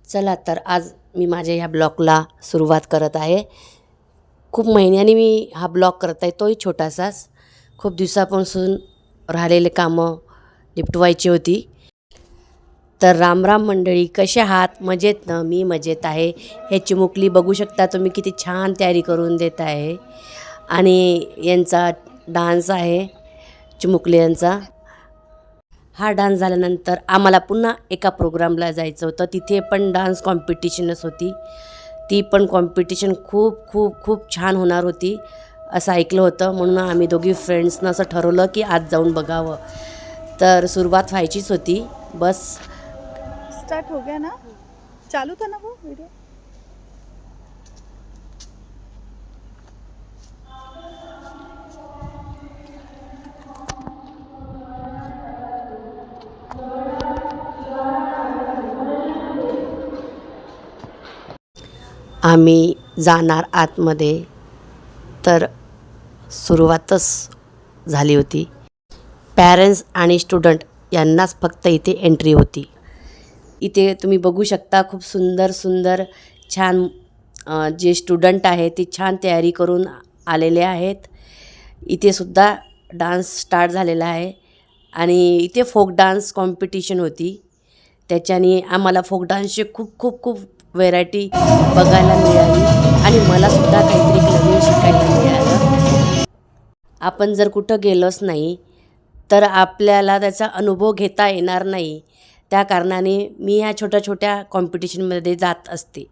चला तर आज मी माझ्या ह्या ब्लॉगला सुरुवात करत आहे. खूप महिन्यांनी मी हा ब्लॉग करत आहे, तोही छोटासाच. खूप दिवसापासून राहिलेले कामं निपटवायची होती. तर राम राम मंडळी, कसे आहात? मजेत ना? मी मजेत आहे. हे चिमुकली बघू शकता तुम्ही किती छान तयारी करून देत आहे. आणि यांचा डान्स आहे, चिमुकली यांचा. हा डान्स झाल्यानंतर आम्हाला पुन्हा एका प्रोग्रामला जायचं होतं. तिथे पण डान्स कॉम्पिटिशनच होती. ती पण कॉम्पिटिशन खूप खूप खूप छान होणार होती असं ऐकलं होतं. म्हणून आम्ही दोघी फ्रेंड्सनं असं ठरवलं की आज जाऊन बघावं. तर सुरुवात व्हायचीच होती. बस स्टार्ट हो गया ना? चालू था ना वो वीडियो? आम्ही जाणार आतमध्ये, तर सुरुवातच झाली होती. पॅरेंट्स आणि स्टुडंट यांनाच फक्त इथे एंट्री होती. इथे तुम्ही बघू शकता खूप सुंदर सुंदर छान जे स्टुडंट आहेत ते छान तयारी करून आलेले आहेत. इथे सुद्धा डान्स स्टार्ट झालेला आहे आणि इथे फोक डान्स कॉम्पिटिशन होती. त्याच्याने आम्हाला फोक डान्सचे खूप खूप खूप व्हेरायटी बघायला मिळाली आणि मलासुद्धा काहीतरी नवीन शिकायला मिळालं. आपण जर कुठं गेलोच नाही तर आपल्याला त्याचा अनुभव घेता येणार नाही. त्या कारणाने मी ह्या छोट्या छोट्या कॉम्पिटिशनमध्ये जात असते.